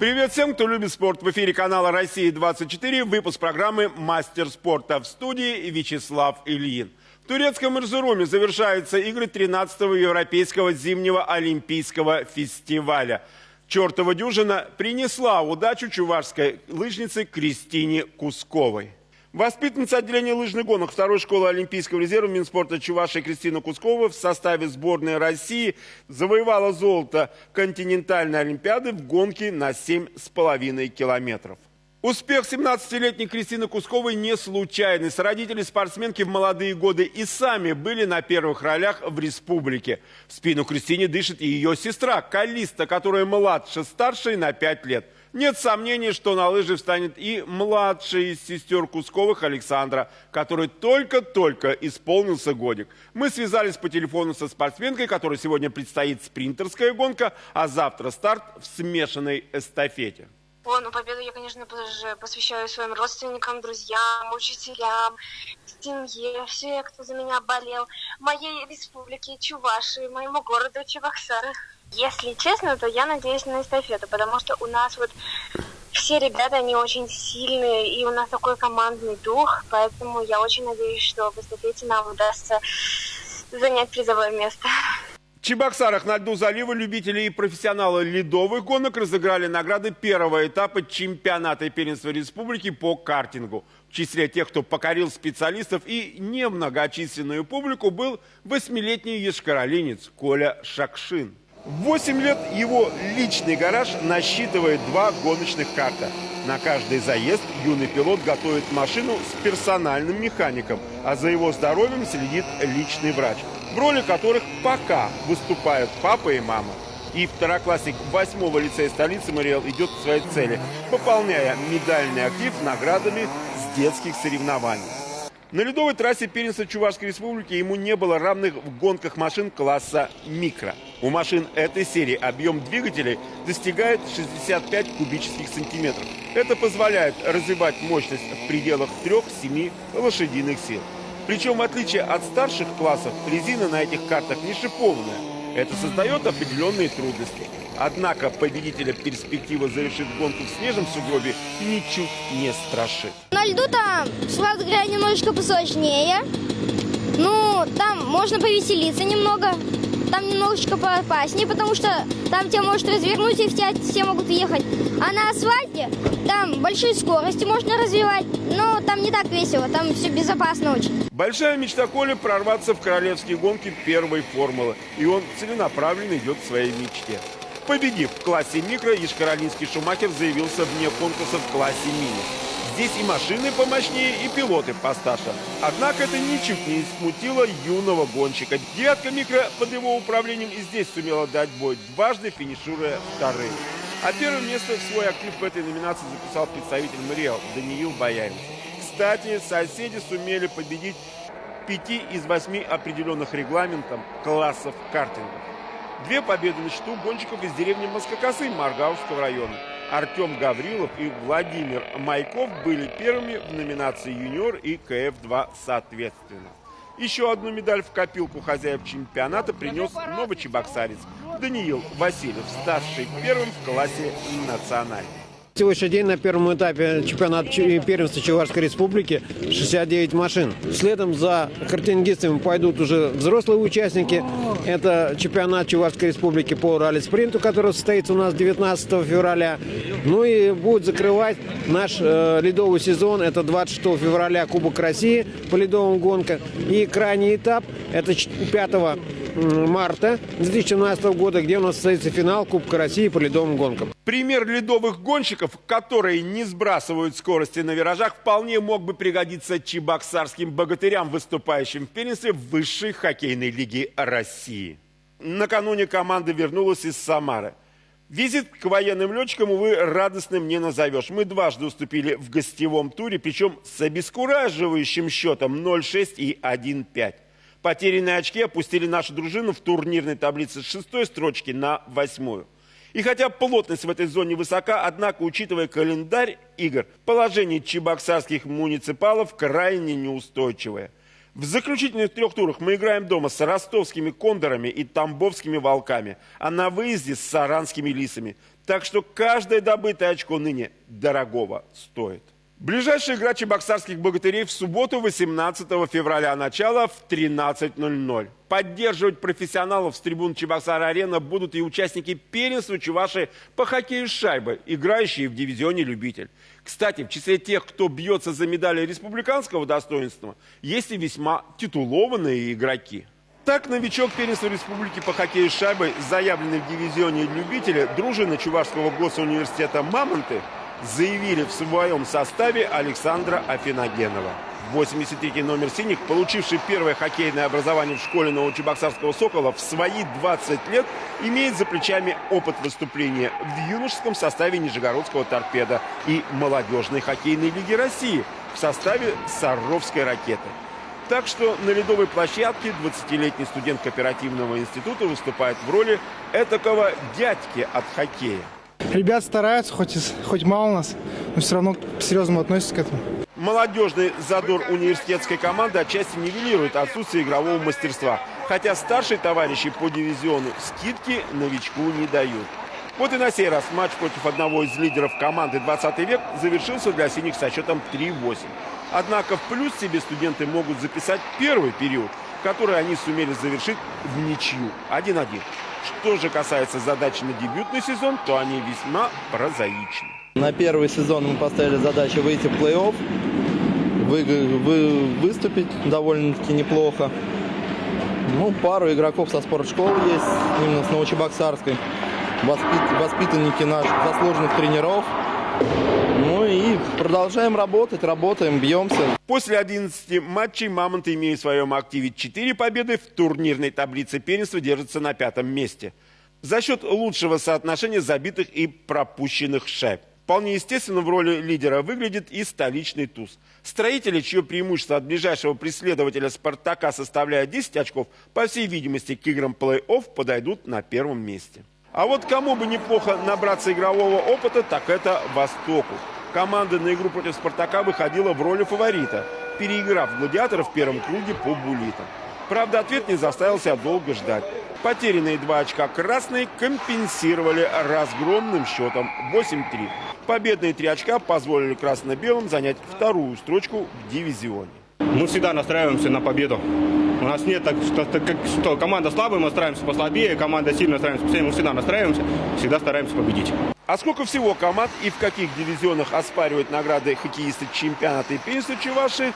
Привет всем, кто любит спорт. В эфире канала «Россия-24», выпуск программы «Мастер спорта». В студии Вячеслав Ильин. В турецком Эрзуруме завершаются игры 13-го Европейского зимнего олимпийского фестиваля. Чертова дюжина принесла удачу чувашской лыжнице Кристине Кусковой. Воспитанница отделения лыжных гонок второй школы Олимпийского резерва Минспорта Чувашии Кристина Кускова в составе сборной России завоевала золото континентальной олимпиады в гонке на 7,5 километров. Успех 17-летней Кристины Кусковой не случайный. Родители спортсменки в молодые годы и сами были на первых ролях в республике. В спину Кристине дышит и ее сестра Калиста, которая младше старшей на 5 лет. Нет сомнений, что на лыжи встанет и младший из сестер Кусковых Александра, который только-только исполнился годик. Мы связались по телефону со спортсменкой, которой сегодня предстоит спринтерская гонка, а завтра старт в смешанной эстафете. Победу я, конечно, посвящаю своим родственникам, друзьям, учителям, семье, все, кто за меня болел, моей республике Чувашии, моему городу Чебоксары. Если честно, то я надеюсь на эстафету, потому что у нас все ребята, они очень сильные, и у нас такой командный дух, поэтому я очень надеюсь, что в эстафете нам удастся занять призовое место. В Чебоксарах на льду залива любители и профессионалы ледовых гонок разыграли награды первого этапа чемпионата и первенства республики по картингу. В числе тех, кто покорил специалистов и немногочисленную публику, был 8-летний ешкаролинец Коля Шакшин. В 8 лет его личный гараж насчитывает 2 гоночных карта. На каждый заезд юный пилот готовит машину с персональным механиком, а за его здоровьем следит личный врач, в роли которых пока выступают папа и мама. И второклассник 8-го лицея столицы Мариэл идет к своей цели, пополняя медальный актив наградами с детских соревнований. На ледовой трассе первенства Чувашской республики ему не было равных в гонках машин класса «Микро». У машин этой серии объем двигателей достигает 65 кубических сантиметров. Это позволяет развивать мощность в пределах 3-7 лошадиных сил. Причем, в отличие от старших классов, резина на этих картах не шипованная. Это создает определенные трудности. Однако победителя перспектива завершить гонку в снежном сугробе ничуть не страшит. На льду там грязь немножечко посложнее. Там можно повеселиться немного. Там немножечко поопаснее, потому что там тебя может развернуть и все могут ехать. А на асфальте там большие скорости можно развивать, но там не так весело, там все безопасно очень. Большая мечта Коли прорваться в королевские гонки первой формулы. И он целенаправленно идет к своей мечте. Победив в классе «Микро», ешкаролинский Шумахер заявился вне конкурса в классе «Мини». Здесь и машины помощнее, и пилоты постарше. Однако это ничуть не смутило юного гонщика. Девятка «Микро» под его управлением и здесь сумела дать бой, дважды финишируя вторым. А первое место в свой актив в этой номинации записал представитель Мариэл Даниил Баянец. Кстати, соседи сумели победить 5 из 8 определенных регламентом классов картинга. 2 победы на счету гонщиков из деревни Москокосы Маргаушского района. Артем Гаврилов и Владимир Майков были первыми в номинации «Юниор» и КФ-2 соответственно. Еще одну медаль в копилку хозяев чемпионата принес новочебоксарец Даниил Васильев, ставший первым в классе «Национальный». Сегодняшний день на первом этапе чемпионата первенства Чувашской республики 69 машин. Следом за картингистами пойдут уже взрослые участники. Это чемпионат Чувашской республики по ралли-спринту, который состоится у нас 19 февраля. И будет закрывать наш ледовый сезон. Это 26 февраля Кубок России по ледовым гонкам. И крайний этап – это 5 марта 2017 года, где у нас состоится финал Кубка России по ледовым гонкам. Пример ледовых гонщиков, которые не сбрасывают скорости на виражах, вполне мог бы пригодиться чебоксарским богатырям, выступающим в первенстве высшей хоккейной лиги России. Накануне команда вернулась из Самары. Визит к военным летчикам, увы, радостным не назовешь. Мы дважды уступили в гостевом туре, причем с обескураживающим счетом 0-6 и 1-5. Потерянные очки опустили нашу дружину в турнирной таблице с 6-й строчки на 8-ю. И хотя плотность в этой зоне высока, однако, учитывая календарь игр, положение чебоксарских муниципалов крайне неустойчивое. В заключительных 3 турах мы играем дома с ростовскими кондорами и тамбовскими волками, а на выезде с саранскими лисами. Так что каждое добытое очко ныне дорогого стоит. Ближайшая игра чебоксарских богатырей в субботу, 18 февраля, начало в 13:00. Поддерживать профессионалов с трибун Чебоксар-арена будут и участники первенства Чувашии по хоккею с шайбой, играющие в дивизионе «Любитель». Кстати, в числе тех, кто бьется за медали республиканского достоинства, есть и весьма титулованные игроки. Так, новичок первенства республики по хоккею с шайбой, заявленный в дивизионе «Любителя», дружина Чувашского госуниверситета «Мамонты», заявили в своем составе Александра Афиногенова. 83-й номер синих, получивший первое хоккейное образование в школе Новочебоксарского «Сокола», в свои 20 лет имеет за плечами опыт выступления в юношеском составе Нижегородского «Торпеда» и молодежной хоккейной лиги России в составе Саровской «Ракеты». Так что на ледовой площадке 20-летний студент кооперативного института выступает в роли этакого дядьки от хоккея. Ребят стараются, хоть мало нас, но все равно серьезно относятся к этому. Молодежный задор университетской команды отчасти нивелирует отсутствие игрового мастерства. Хотя старшие товарищи по дивизиону скидки новичку не дают. Вот и на сей раз матч против одного из лидеров команды «20 век» завершился для синих со счетом 3-8. Однако в плюс себе студенты могут записать первый период, который они сумели завершить в ничью 1-1. Что же касается задач на дебютный сезон, то они весьма прозаичны. На первый сезон мы поставили задачу выйти в плей-офф, выступить довольно-таки неплохо. Ну, пару игроков со спортшколы есть, именно с Новочебоксарской. Воспитанники наших заслуженных тренеров. Ну и продолжаем работаем, бьемся. После 11 матчей «Мамонты» имеют в своем активе 4 победы, в турнирной таблице первенства держатся на 5-м месте. За счет лучшего соотношения забитых и пропущенных шайб. Вполне естественно, в роли лидера выглядит и столичный ТуЗ. Строители, чье преимущество от ближайшего преследователя «Спартака» составляет 10 очков, по всей видимости, к играм плей-офф подойдут на первом месте. А вот кому бы неплохо набраться игрового опыта, так это «Востоку». Команда на игру против «Спартака» выходила в роли фаворита, переиграв «Гладиаторов» в первом круге по буллитам. Правда, ответ не заставил себя долго ждать. Потерянные 2 очка красные компенсировали разгромным счетом 8-3. Победные 3 очка позволили красно-белым занять вторую строчку в дивизионе. Мы всегда настраиваемся на победу. У нас нет так, что команда слабая, мы настраиваемся послабее, команда сильная, настраиваемся посильнее, мы всегда настраиваемся, всегда стараемся победить. А сколько всего команд и в каких дивизионах оспаривают награды хоккеисты чемпионата и первенства Чувашии,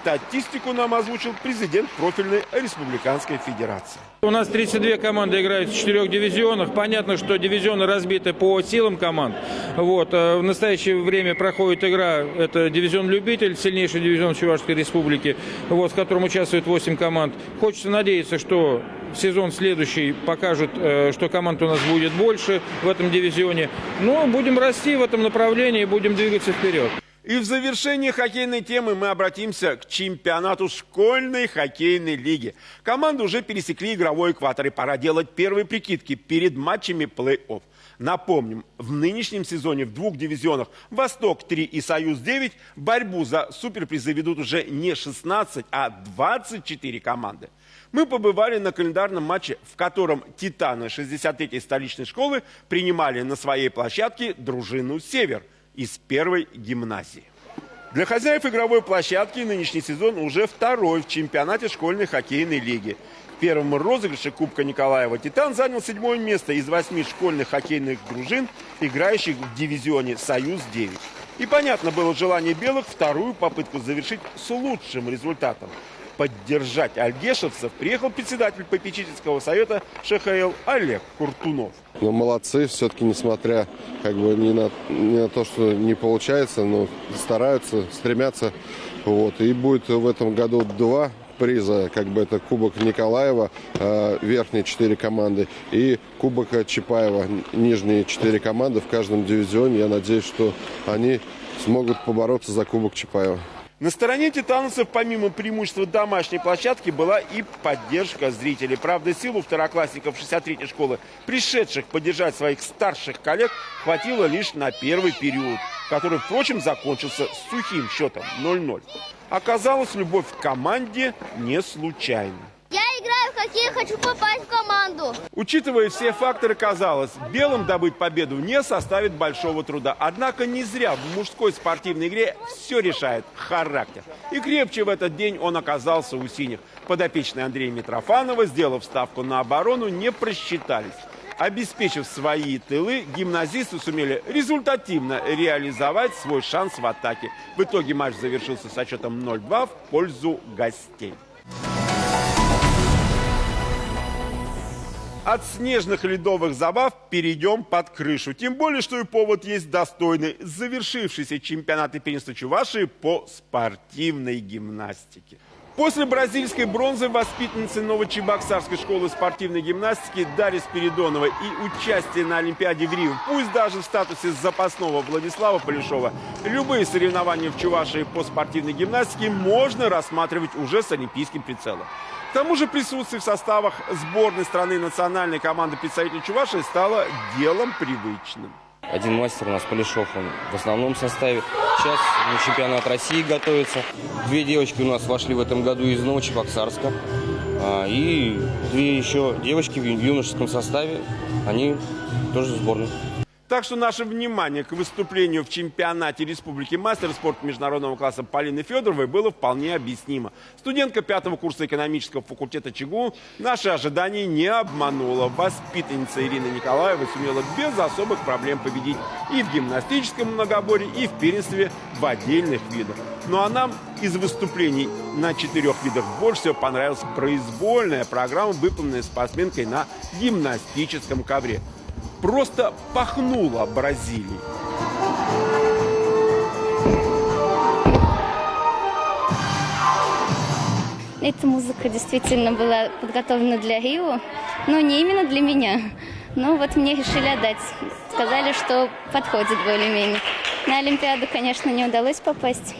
статистику нам озвучил президент профильной республиканской федерации. У нас 32 команды играют в 4 дивизионах. Понятно, что дивизионы разбиты по силам команд. В настоящее время проходит игра, это дивизион «Любитель», сильнейший дивизион Чувашской республики, в котором участвует 8 команд. Хочется надеяться, что сезон следующий покажет, что команд у нас будет больше в этом дивизионе. Но будем расти в этом направлении, будем двигаться вперед. И в завершении хоккейной темы мы обратимся к чемпионату школьной хоккейной лиги. Команды уже пересекли игровой экватор, и пора делать первые прикидки перед матчами плей-офф. Напомним, в нынешнем сезоне в 2 дивизионах «Восток-3» и «Союз-9» борьбу за суперпризы ведут уже не 16, а 24 команды. Мы побывали на календарном матче, в котором титаны 63-й столичной школы принимали на своей площадке дружину «Север» из первой гимназии. Для хозяев игровой площадки нынешний сезон уже второй в чемпионате школьной хоккейной лиги. В первом розыгрыше Кубка Николаева «Титан» занял 7-е место из 8 школьных хоккейных дружин, играющих в дивизионе «Союз-9». И понятно было желание белых вторую попытку завершить с лучшим результатом. Поддержать альгешевцев приехал председатель попечительского совета ШХЛ Олег Куртунов. Но молодцы, все-таки, несмотря ни на то, что не получается, но стараются, стремятся. И будет в этом году 2 приза, это Кубок Николаева, верхние 4 команды, и Кубок Чапаева, нижние 4 команды в каждом дивизионе. Я надеюсь, что они смогут побороться за Кубок Чапаева. На стороне титановцев, помимо преимущества домашней площадки, была и поддержка зрителей. Правда, силу второклассников 63-й школы, пришедших поддержать своих старших коллег, хватило лишь на первый период, который, впрочем, закончился с сухим счетом 0-0. Оказалось, любовь к команде не случайна. Я играю в хоккей, хочу попасть в команду. Учитывая все факторы, казалось, белым добыть победу не составит большого труда. Однако не зря в мужской спортивной игре все решает характер. И крепче в этот день он оказался у синих. Подопечные Андрея Митрофанова, сделав ставку на оборону, не просчитались. Обеспечив свои тылы, гимназисты сумели результативно реализовать свой шанс в атаке. В итоге матч завершился со счетом 0-2 в пользу гостей. От снежных ледовых забав перейдем под крышу. Тем более, что и повод есть достойный. Завершившийся чемпионат и первенство Чувашии по спортивной гимнастике. После бразильской бронзы воспитанницы Новочебоксарской школы спортивной гимнастики Дарья Спиридонова и участие на Олимпиаде в Рио, пусть даже в статусе запасного Владислава Полешова, любые соревнования в Чувашии по спортивной гимнастике можно рассматривать уже с олимпийским прицелом. К тому же присутствие в составах сборной страны национальной команды представителей Чувашии стало делом привычным. Один мастер у нас, Полешов, он в основном составе. Сейчас на чемпионат России готовится. 2 девочки у нас вошли в этом году из Новочебоксарска. И 2 еще девочки в юношеском составе, они тоже в сборной. Так что наше внимание к выступлению в чемпионате Республики мастера спорта международного класса Полины Федоровой было вполне объяснимо. Студентка 5-го курса экономического факультета ЧГУ наши ожидания не обманула. Воспитанница Ирина Николаева сумела без особых проблем победить и в гимнастическом многоборье, и в первенстве в отдельных видах. Ну а нам из выступлений на 4 видах больше всего понравилась произвольная программа, выполненная спортсменкой на гимнастическом ковре. Просто пахнуло Бразилией. Эта музыка действительно была подготовлена для Рио, но не именно для меня. Но вот мне решили отдать. Сказали, что подходит более-менее. На Олимпиаду, конечно, не удалось попасть.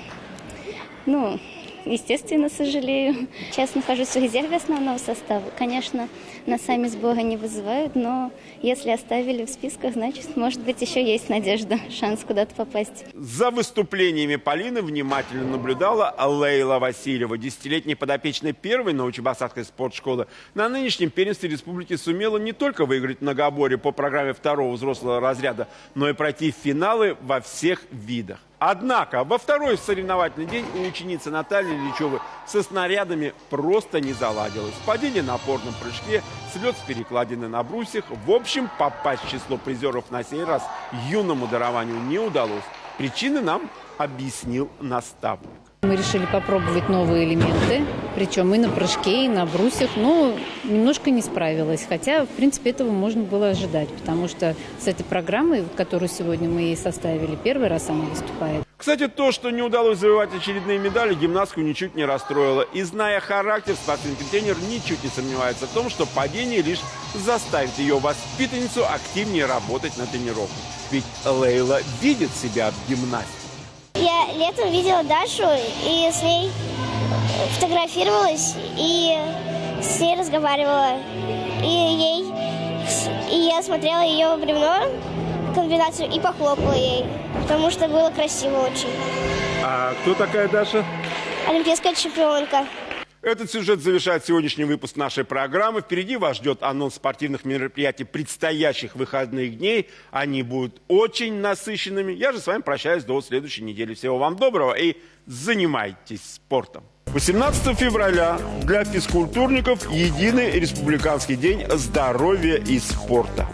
Ну, естественно, сожалею. Сейчас нахожусь в резерве основного состава. Конечно, на сами сборы не вызывают, но если оставили в списках, значит, может быть, еще есть надежда, шанс куда-то попасть. За выступлениями Полины внимательно наблюдала Лейла Васильева. 10-летняя подопечная первой Новочебоксарской спортшколы на нынешнем первенстве республики сумела не только выиграть многоборье по программе 2-го взрослого разряда, но и пройти в финалы во всех видах. Однако во второй соревновательный день у ученицы Натальи Ильичевой со снарядами просто не заладилось. Падение на опорном прыжке, слет с перекладины на брусьях. В общем, попасть в число призеров на сей раз юному дарованию не удалось. Причины нам объяснил наставник. Мы решили попробовать новые элементы, причем и на прыжке, и на брусьях, но немножко не справилась. Хотя, в принципе, этого можно было ожидать, потому что с этой программой, которую сегодня мы ей составили, первый раз она выступает. Кстати, то, что не удалось завоевать очередные медали, гимнастку ничуть не расстроило. И зная характер, спортивный тренер ничуть не сомневается в том, что падение лишь заставит ее воспитанницу активнее работать на тренировках. Ведь Лейла видит себя в гимнастике. Я летом видела Дашу и с ней фотографировалась, и с ней разговаривала. И я смотрела ее бревно, комбинацию, и похлопала ей, потому что было красиво очень. А кто такая Даша? Олимпийская чемпионка. Этот сюжет завершает сегодняшний выпуск нашей программы. Впереди вас ждет анонс спортивных мероприятий предстоящих выходных дней. Они будут очень насыщенными. Я же с вами прощаюсь до следующей недели. Всего вам доброго и занимайтесь спортом. 18 февраля для физкультурников единый республиканский день здоровья и спорта.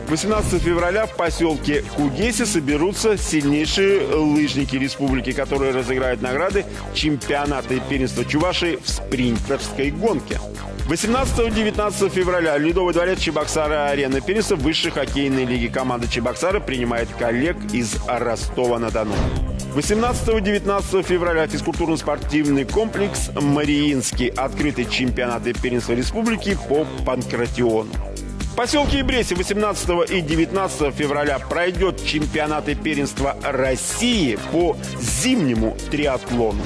18 февраля в поселке Кудеси соберутся сильнейшие лыжники республики, которые разыграют награды чемпионата и первенства Чувашии в спринтерской гонке. 18-19 февраля Ледовый дворец Чебоксара-Арена, первенство высшей хоккейной лиги. Команда Чебоксара принимает коллег из Ростова-на-Дону. 18-19 февраля физкультурно-спортивный комплекс «Мариинский». Открытый чемпионат и первенство республики по панкратиону. В поселке Ибресе 18 и 19 февраля пройдет чемпионат и первенство России по зимнему триатлону.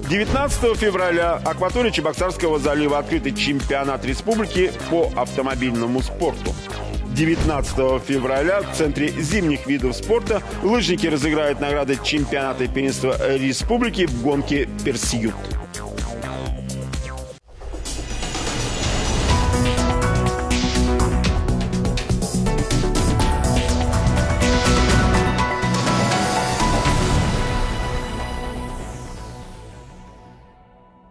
19 февраля акватория Чебоксарского залива открытый чемпионат республики по автомобильному спорту. 19 февраля в Центре зимних видов спорта лыжники разыграют награды чемпионата и первенства республики в гонке «Персьют».